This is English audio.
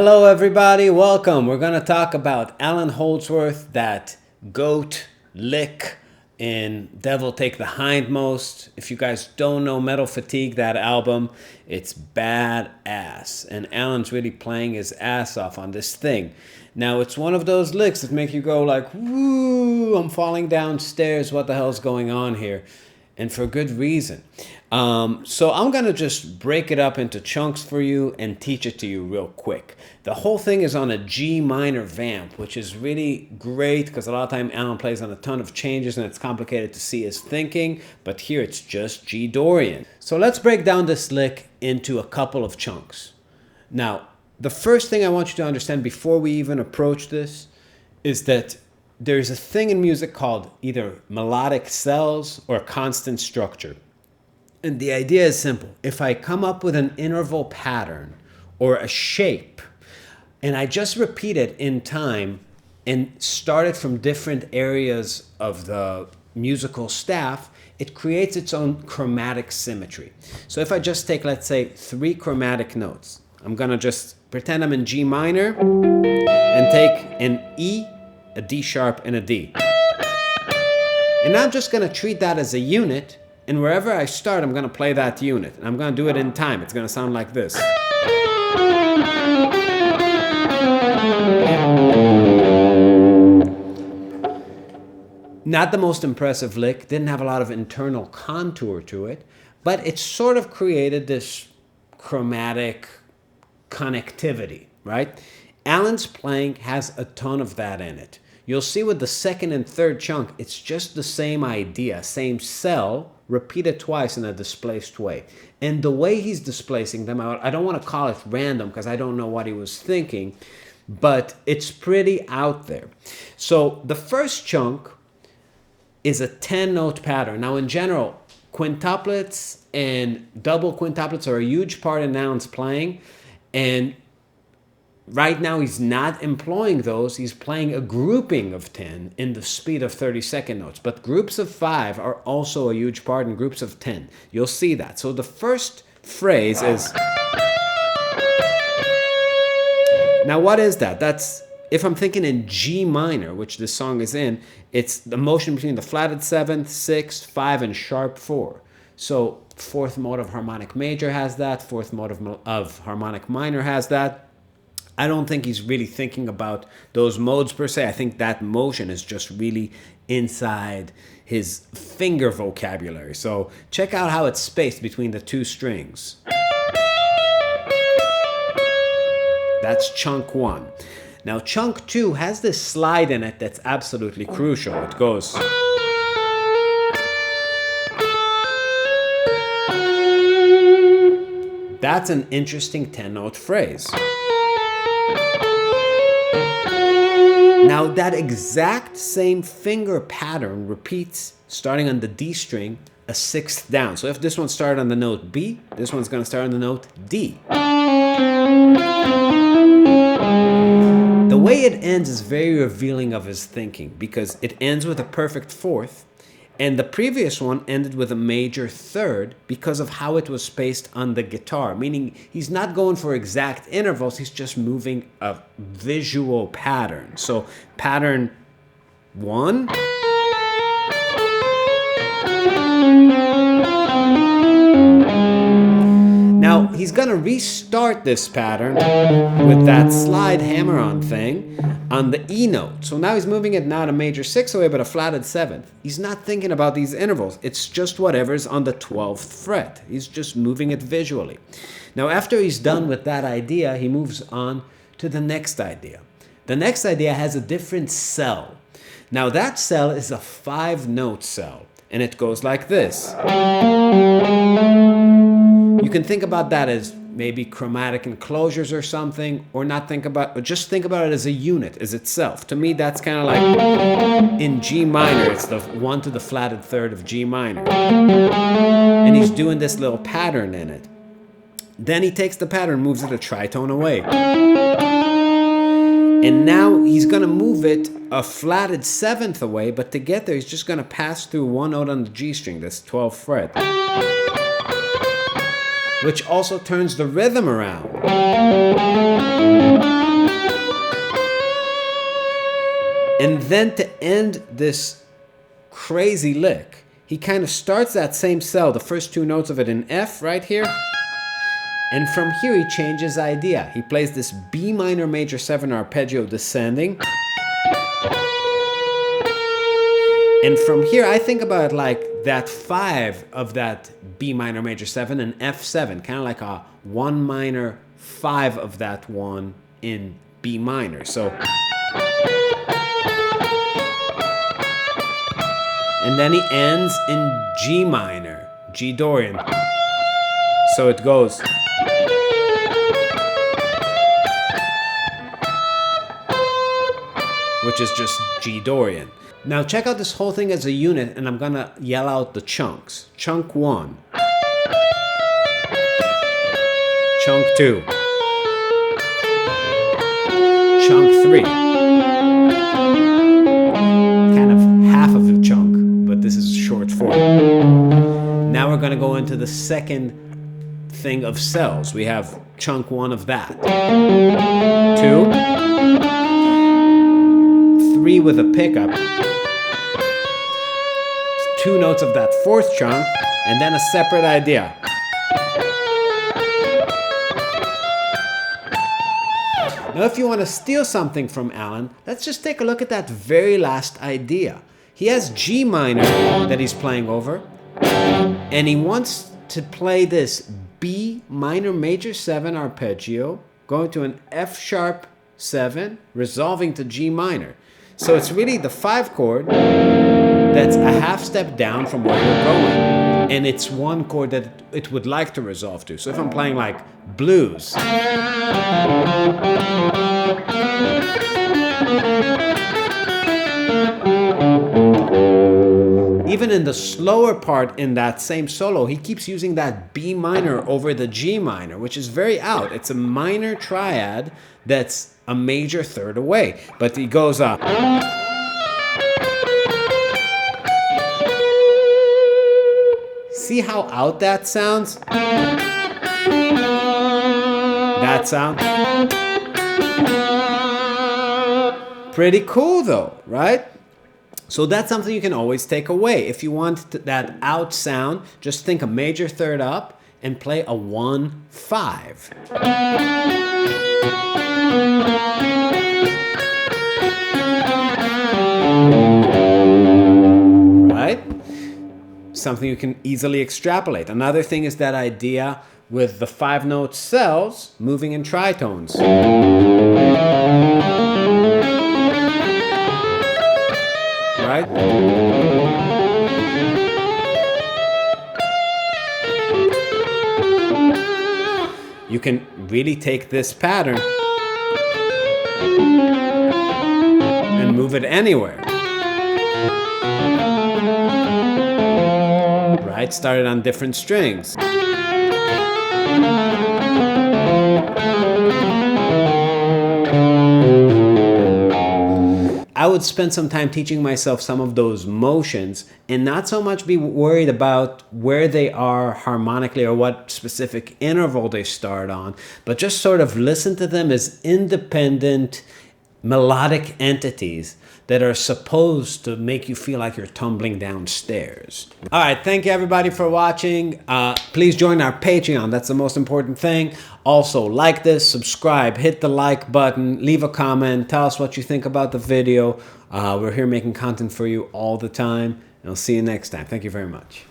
Hello everybody, welcome. We're going to talk about Allan Holdsworth, that goat lick in Devil Take the Hindmost. If you guys don't know Metal Fatigue, that album, it's badass. And Allan's really playing his ass off on this thing. Now, it's one of those licks that make you go like, woo, I'm falling downstairs. What the hell's going on here? And for good reason. So I'm going to just break it up into chunks for you and teach it to you real quick. The whole thing is on a G minor vamp, which is really great because a lot of time Allan plays on a ton of changes and it's complicated to see his thinking, but here it's just G Dorian. So let's break down this lick into a couple of chunks. Now, the first thing I want you to understand before we even approach this is that there's a thing in music called either melodic cells or constant structure. And the idea is simple. If I come up with an interval pattern or a shape, and I just repeat it in time and start it from different areas of the musical staff, it creates its own chromatic symmetry. So if I just take, let's say, 3 chromatic notes, I'm going to just pretend I'm in G minor and take an E, a D sharp, and a D. And I'm just going to treat that as a unit, and wherever I start, I'm going to play that unit. And I'm going to do it in time. It's going to sound like this. Not the most impressive lick, didn't have a lot of internal contour to it, but it sort of created this chromatic connectivity, right? Allan's playing has a ton of that in it. You'll see with the second and third chunk, it's just the same idea, same cell, repeated twice in a displaced way. And the way he's displacing them out, I don't want to call it random because I don't know what he was thinking, but it's pretty out there. So the first chunk is a 10-note pattern. Now in general, quintuplets and double quintuplets are a huge part in Allan's playing, and right now he's not employing those. He's playing a grouping of 10 in the speed of 32nd notes. But groups of 5 are also a huge part in groups of 10. You'll see that. So the first phrase is... Now what is that? That's, if I'm thinking in G minor, which this song is in, it's the motion between the flatted 7th, 6th, 5, and sharp 4. So 4th mode of harmonic major has that. 4th mode of harmonic minor has that. I don't think he's really thinking about those modes per se. I think that motion is just really inside his finger vocabulary. So check out how it's spaced between the 2 strings. That's chunk 1. Now chunk 2 has this slide in it that's absolutely crucial. It goes... That's an interesting 10-note phrase. Now that exact same finger pattern repeats starting on the D string a 6th down. So if this one started on the note B, this one's going to start on the note D. The way it ends is very revealing of his thinking because it ends with a perfect 4th, and the previous one ended with a major 3rd because of how it was spaced on the guitar, meaning he's not going for exact intervals, he's just moving a visual pattern. So pattern 1. Now he's going to restart this pattern with that slide hammer-on thing on the E note. So now he's moving it not a major 6th away, but a flatted 7th. He's not thinking about these intervals. It's just whatever's on the 12th fret. He's just moving it visually. Now after he's done with that idea, he moves on to the next idea. The next idea has a different cell. Now that cell is a 5-note cell, and it goes like this. You can think about that as maybe chromatic enclosures or something, or not think about, or just think about it as a unit, as itself. To me, that's kind of like in G minor, it's the 1 to the flatted 3rd of G minor. And he's doing this little pattern in it. Then he takes the pattern, moves it a tritone away. And now he's going to move it a flatted 7th away, but to get there, he's just going to pass through one note on the G string, this 12th fret. which also turns the rhythm around. And then to end this crazy lick, he kind of starts that same cell, the first two notes of it in F right here. And from here he changes idea. He plays this B minor major 7 arpeggio descending. And from here I think about like that 5 of that B minor major 7 and F7, kind of like a 1 minor 5 of that one in B minor. So, and then he ends in G minor, G Dorian. So it goes. Which is just G Dorian. Now check out this whole thing as a unit, and I'm gonna yell out the chunks. Chunk 1. Chunk 2. Chunk 3. Kind of half of the chunk, but this is short form. Now we're gonna go into the second thing of cells. We have chunk 1 of that. 2. 3 with a pickup. 2 notes of that 4th chunk, and then a separate idea. Now if you want to steal something from Allan, let's just take a look at that very last idea. He has G minor that he's playing over, and he wants to play this B minor major 7 arpeggio, going to an F sharp 7, resolving to G minor. So it's really the 5 chord that's a half step down from where you're going. And it's one chord that it would like to resolve to. So if I'm playing like blues, even in the slower part in that same solo, he keeps using that B minor over the G minor, which is very out. It's a minor triad that's a major third away. But he goes up. See how out that sounds? That sound? Pretty cool though, right? So that's something you can always take away. If you want that out sound, just think a major third up and play a 1-5. Right? Something you can easily extrapolate. Another thing is that idea with the 5-note cells moving in tritones. Right? You can really take this pattern and move it anywhere. Right? Started on different strings. I would spend some time teaching myself some of those motions and not so much be worried about where they are harmonically or what specific interval they start on, but just sort of listen to them as independent melodic entities that are supposed to make you feel like you're tumbling downstairs. All right, thank you everybody for watching. Please join our Patreon, that's the most important thing. Also, like this, subscribe, hit the like button, leave a comment, tell us what you think about the video. We're here making content for you all the time, and I'll see you next time. Thank you very much.